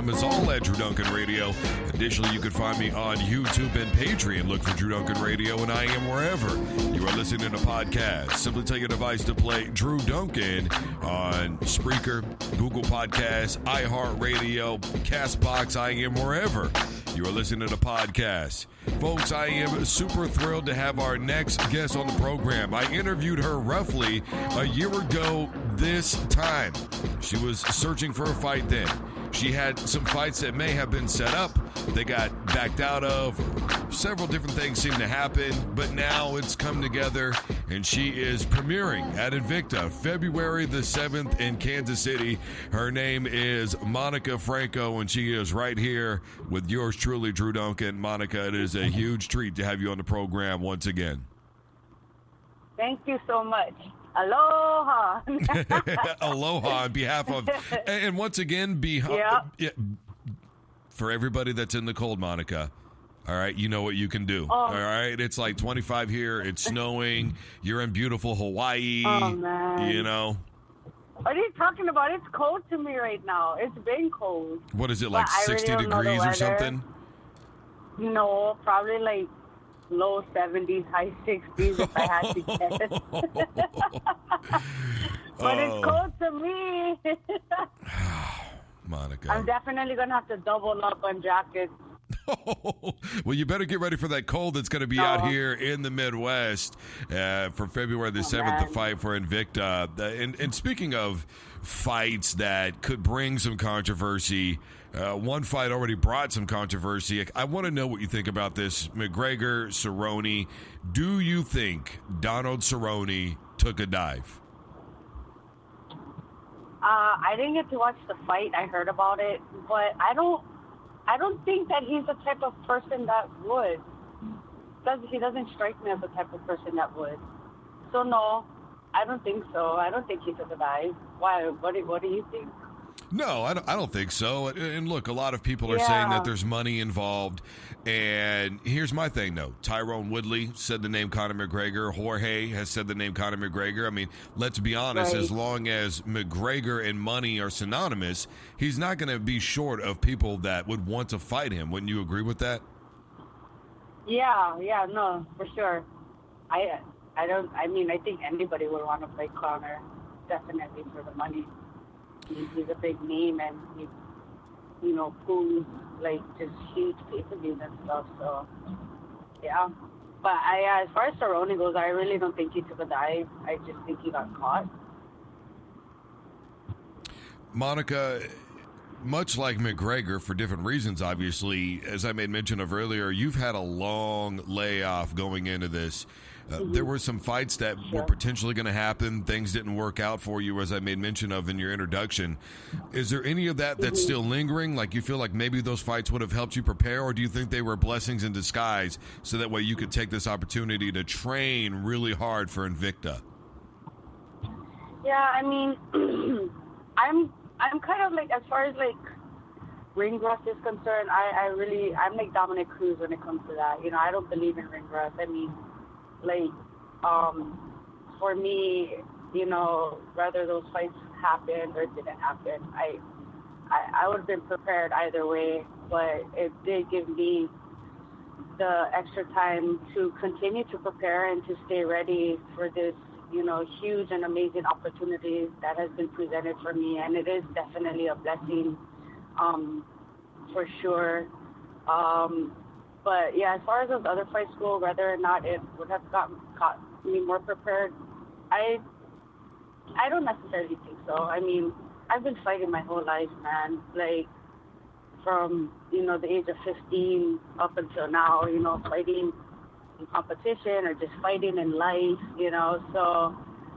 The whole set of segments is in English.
a.m. is all at Drew Duncan Radio. Additionally, you can find me on YouTube and Patreon. Look for Drew Duncan Radio, and I am wherever you are listening to podcasts. Simply take a device to play Drew Duncan on Spreaker, Google Podcasts, iHeartRadio, CastBox. I am wherever you are listening to podcasts. Folks, I am super thrilled to have our next guest on the program. I interviewed her roughly a year ago this time. She was searching for a fight then. She had some fights that may have been set up, they got backed out of. Several different things seem to happen, but now it's come together, and she is premiering at Invicta February the 7th in Kansas City. Her name is Monica Franco, and she is right here with yours truly, Drew Duncan. Monica, it is a huge treat to have you on the program once again. Thank you so much. Aloha. Aloha on behalf of, and once again, for everybody that's in the cold, Monica. All right, you know what you can do. All right, it's like 25 here. It's snowing. You're in beautiful Hawaii. Oh, man. You know. What are you talking about? It's cold to me right now. It's been cold. What is it, like 60 degrees or something? No, probably like low 70s, high 60s if I had to guess. But it's cold to me. Monica. I'm definitely going to have to double up on jackets. Well, you better get ready for that cold that's going to be out here in the Midwest for February the 7th, the fight for Invicta. And speaking of fights that could bring some controversy, one fight already brought some controversy. I want to know what you think about this. McGregor, Cerrone. Do you think Donald Cerrone took a dive? I didn't get to watch the fight. I heard about it, but I don't think that he's the type of person that would. He doesn't strike me as the type of person that would. So no, I don't think so. I don't think he took a dive. Why? What do you think? No, I don't think so. And look, a lot of people are saying that there's money involved. And here's my thing, though. Tyrone Woodley said the name Conor McGregor. Jorge has said the name Conor McGregor. I mean, let's be honest. As long as McGregor and money are synonymous, he's not going to be short of people that would want to fight him. Wouldn't you agree with that? Yeah, no, for sure. I think anybody would want to fight Conor, definitely for the money. He's a big name, and he, pulls like just huge pay-per-views and stuff. So, yeah. But as far as Cerrone goes, I really don't think he took a dive. I just think he got caught. Monica, much like McGregor, for different reasons, obviously, as I made mention of earlier, you've had a long layoff going into this. There were some fights that were potentially going to happen. Things didn't work out for you, as I made mention of in your introduction. Is there any of that that's still lingering? Like you feel like maybe those fights would have helped you prepare, or do you think they were blessings in disguise so that way you could take this opportunity to train really hard for Invicta? Yeah, I mean, I'm kind of like, as far as like ring rust is concerned, I'm like Dominic Cruz when it comes to that. I don't believe in ring rust. I mean, like, for me, whether those fights happened or didn't happen, I would have been prepared either way, but it did give me the extra time to continue to prepare and to stay ready for this, huge and amazing opportunity that has been presented for me, and it is definitely a blessing, for sure. But yeah, as far as those other fights go, whether or not it would have got me more prepared, I don't necessarily think so. I mean, I've been fighting my whole life, man. Like from the age of 15 up until now, fighting in competition or just fighting in life, So,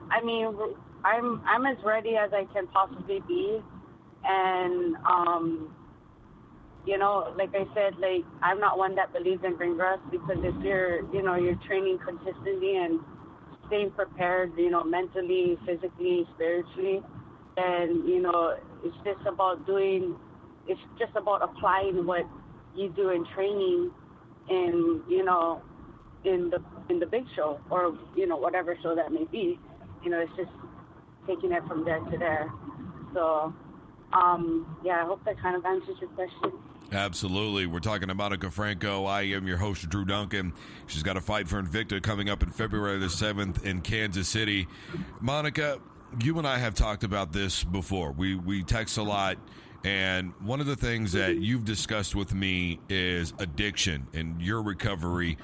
I mean, I'm as ready as I can possibly be, and like I said, like, I'm not one that believes in ring rust, because if you're training consistently and staying prepared, mentally, physically, spiritually, then, it's just about applying what you do in training in the big show, or, whatever show that may be. It's just taking it from there to there. So, Yeah, I hope that kind of answers your question. Absolutely. We're talking to Monica Franco. I am your host, Drew Duncan. She's got a fight for Invicta coming up in February the 7th in Kansas City. Monica, you and I have talked about this before. We text a lot, and one of the things that you've discussed with me is addiction and your recovery.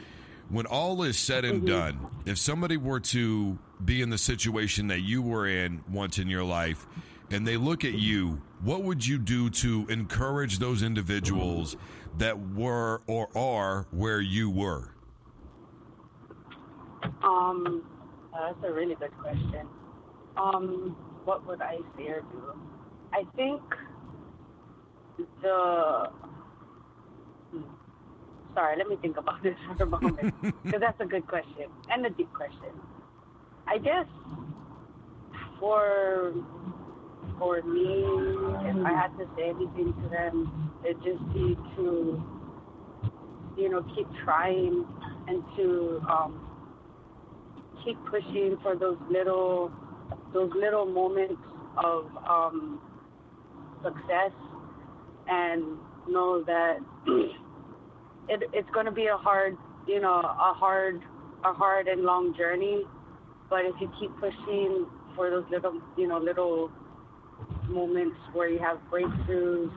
When all is said and done, if somebody were to be in the situation that you were in once in your life, and they look at you, what would you do to encourage those individuals that were or are where you were? That's a really good question. What would I say or do? I think sorry, let me think about this for a moment, because that's a good question and a deep question. I guess for me, if I had to say anything to them, it'd just be to, keep trying and to keep pushing for those little moments of success, and know that it's going to be a hard and long journey. But if you keep pushing for those little moments where you have breakthroughs,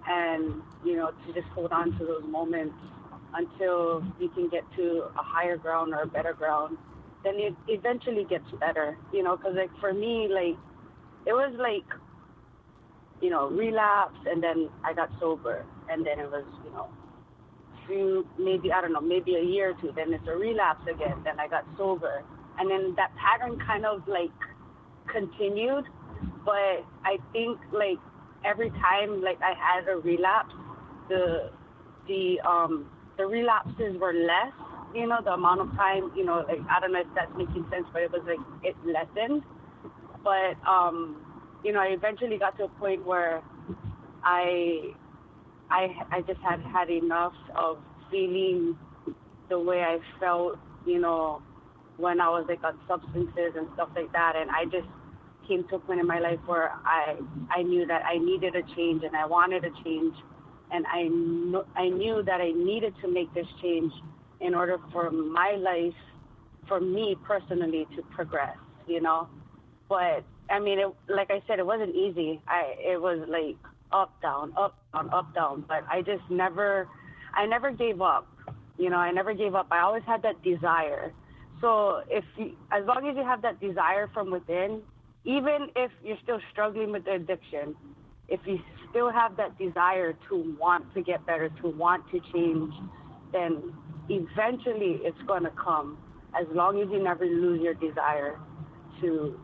and to just hold on to those moments until you can get to a higher ground or a better ground, then it eventually gets better. Because like for me, like it was like relapse, and then I got sober, and then it was maybe a year or two, then it's a relapse again, then I got sober, and then that pattern kind of like continued. But I think like every time like I had a relapse, the relapses were less, the amount of time, like I don't know if that's making sense, but it was like it lessened. But I eventually got to a point where I just had enough of feeling the way I felt, when I was like on substances and stuff like that, and I just came to a point in my life where I knew that I needed a change, and I wanted a change, and I knew that I needed to make this change in order for my life, for me personally, to progress, But I mean, like I said, it wasn't easy. It was like up, down, up, down, up, down. But I never gave up. I never gave up. I always had that desire. So as long as you have that desire from within, even if you're still struggling with the addiction, if you still have that desire to want to get better, to want to change, then eventually it's going to come, as long as you never lose your desire to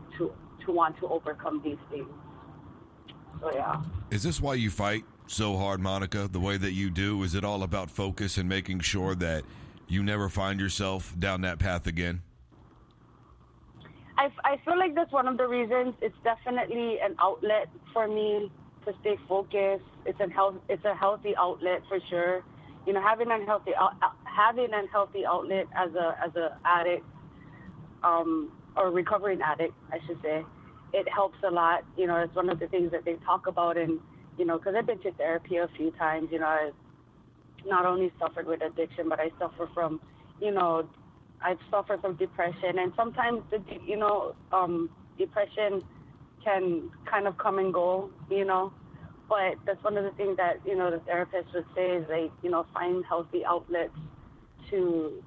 want to overcome these things. So, yeah. Is this why you fight so hard, Monica, the way that you do? Is it all about focus and making sure that you never find yourself down that path again? I feel like that's one of the reasons. It's definitely an outlet for me to stay focused. It's a healthy outlet for sure. Having an healthy outlet as a addict, or recovering addict, I should say, it helps a lot. It's one of the things that they talk about, and because I've been to therapy a few times. I not only suffered with addiction, but I suffer from, I've suffered from depression, and sometimes depression can kind of come and go, But that's one of the things that the therapist would say is like find healthy outlets to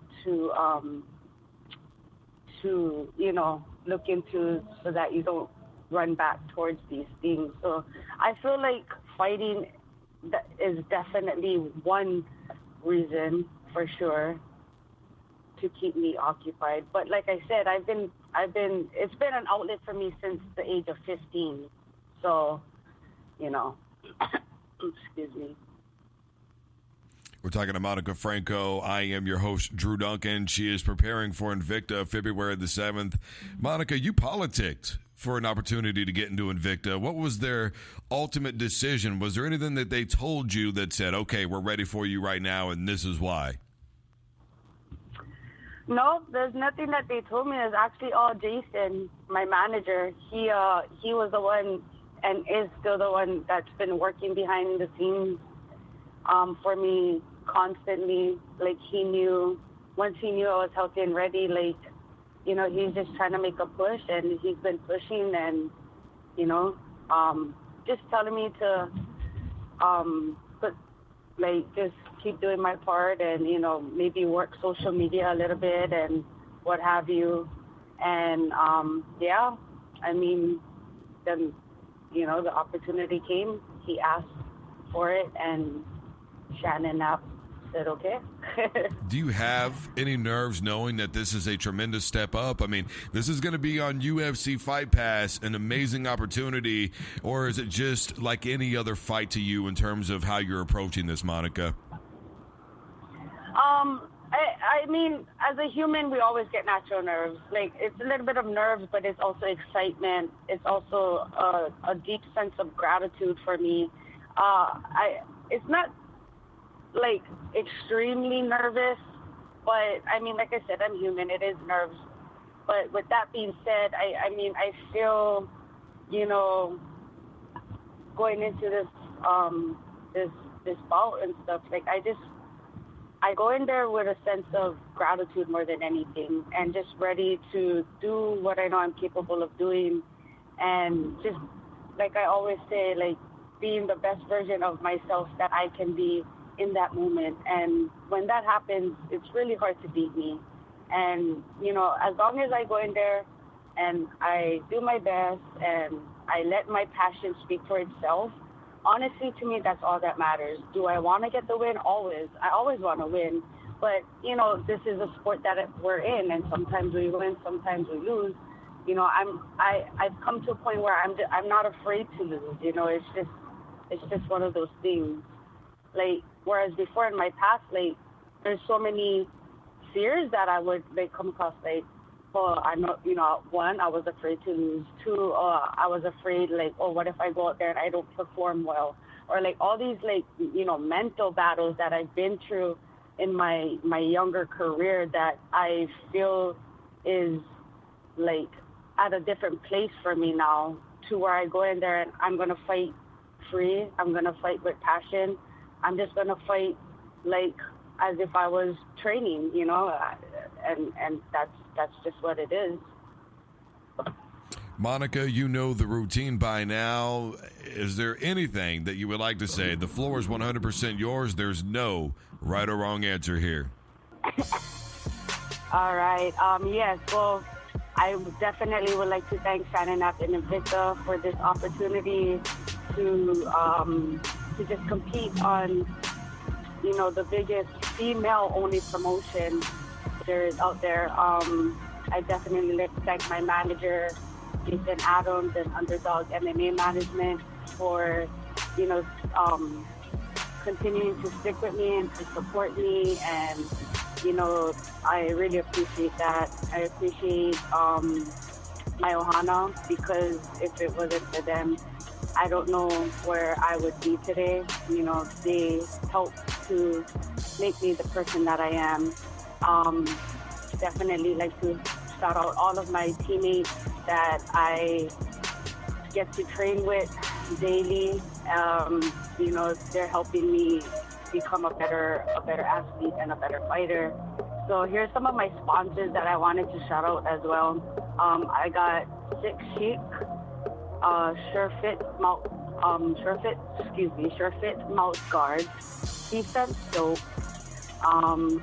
look into, so that you don't run back towards these things. So I feel like fighting is definitely one reason for sure to keep me occupied. But like I said, it's been an outlet for me since the age of 15. So, excuse me. We're talking to Monica Franco. I am your host, Drew Duncan. She is preparing for Invicta, February the 7th. Monica, you politicked for an opportunity to get into Invicta. What was their ultimate decision? Was there anything that they told you that said, okay, we're ready for you right now, and this is why? No, there's nothing that they told me. It's actually all Jason, my manager. He was the one and is still the one that's been working behind the scenes for me constantly. Like, once he knew I was healthy and ready, like, you know, he's just trying to make a push, and he's been pushing, and, you know, just telling me to just keep doing my part, and, you know, maybe work social media a little bit and what have you. And yeah, I mean, then, you know, the opportunity came. He asked for it, and Shannon said, okay. Do you have any nerves knowing that this is a tremendous step up? I mean, this is going to be on UFC Fight Pass, an amazing opportunity, or is it just like any other fight to you in terms of how you're approaching this, Monica? I mean, as a human, we always get natural nerves. Like, it's a little bit of nerves, but it's also excitement. It's also a deep sense of gratitude for me. It's not like extremely nervous, but I mean, like I said, I'm human. It is nerves. But with that being said, I mean, I feel, you know, going into this bout and stuff, like, I go in there with a sense of gratitude more than anything, and just ready to do what I know I'm capable of doing, and just, like I always say, like, being the best version of myself that I can be in that moment. And when that happens, it's really hard to beat me. And, you know, as long as I go in there and I do my best and I let my passion speak for itself, honestly, to me, that's all that matters. Do I want to get the win? Always. I always want to win. But, you know, this is a sport that we're in, and sometimes we win, sometimes we lose. You know, I've come to a point where I'm not afraid to lose. You know, it's just one of those things. Like, whereas before in my past, like, there's so many fears that I would, like, come across, like, oh, I know, you know, one, I was afraid to lose. Two, I was afraid, like, oh, what if I go out there and I don't perform well? Or, like, all these, like, you know, mental battles that I've been through in my younger career that I feel is, like, at a different place for me now, to where I go in there and I'm going to fight free. I'm going to fight with passion. I'm just going to fight, like, as if I was training, you know, and that's just what it is. Monica, you know the routine by now. Is there anything that you would like to say? The floor is 100% yours. There's no right or wrong answer here. All right. Yes, well, I definitely would like to thank Shannon and Invicta for this opportunity to just compete on, you know, the biggest female-only promotion there is out there. I definitely like to thank my manager, Jason Adams, and Underdog MMA Management for, you know, continuing to stick with me and to support me. And, you know, I really appreciate that. I appreciate my Ohana, because if it wasn't for them, I don't know where I would be today. You know, they helped to make me the person that I am. Definitely like to shout out all of my teammates that I get to train with daily. You know, they're helping me become a better athlete and a better fighter. So here's some of my sponsors that I wanted to shout out as well. I got Six Chic, SureFit mouth guards, Defense soap,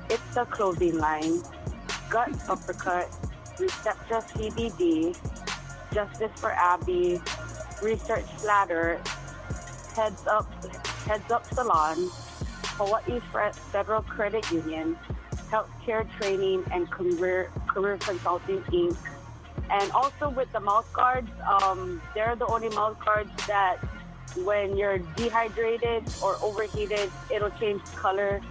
It's a clothing line, Gut Uppercut, Receptra CBD, Justice for Abby, Research Flatter, Heads Up Salon, Hawaii Federal Credit Union, Healthcare Training and Career Consulting Inc. And also with the mouth guards, they're the only mouth guards that when you're dehydrated or overheated, it'll change color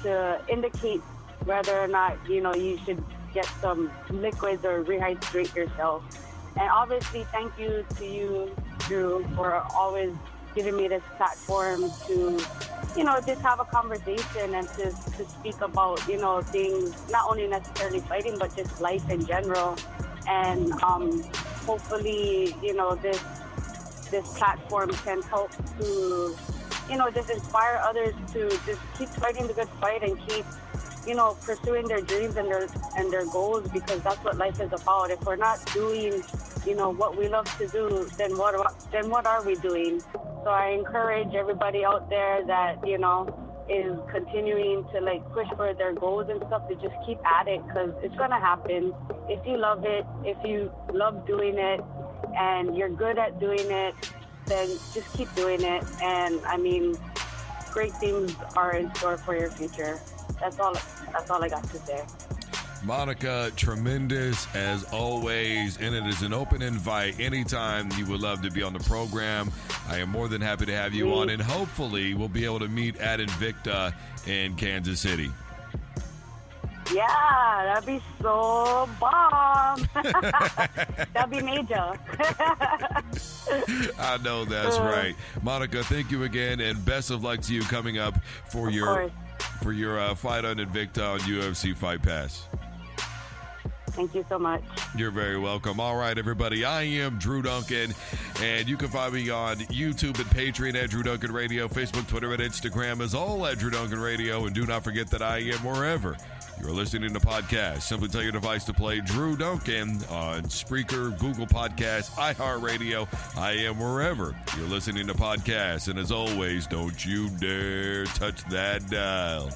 to indicate whether or not, you know, you should get some liquids or rehydrate yourself. And obviously, thank you to you, Drew, for always giving me this platform to, you know, just have a conversation and to speak about, you know, things, not only necessarily fighting, but just life in general. And hopefully, you know, this this platform can help to, just inspire others to just keep fighting the good fight and keep, pursuing their dreams and their goals, because that's what life is about. If we're not doing, what we love to do, then what are we doing? So I encourage everybody out there that, is continuing to push for their goals and stuff to just keep at it, because it's going to happen. If you love it, if you love doing it, and you're good at doing it, then just keep doing it. And I mean, great things are in store for your future. That's all I got to say. Monica, tremendous as always, and it is an open invite anytime you would love to be on the program. I am more than happy to have you on, and hopefully we'll be able to meet at Invicta in Kansas City. Yeah, that'd be so bomb. That'd be major. I know that's right. Monica, thank you again, and best of luck to you coming up for your fight on Invicta on UFC Fight Pass. Thank you so much. You're very welcome. All right, everybody. I am Drew Duncan, and you can find me on YouTube and Patreon at Drew Duncan Radio, Facebook, Twitter, and Instagram is all at Drew Duncan Radio. And do not forget that I am wherever you're listening to podcasts. Simply tell your device to play Drew Duncan on Spreaker, Google Podcasts, iHeartRadio. I am wherever you're listening to podcasts. And as always, don't you dare touch that dial.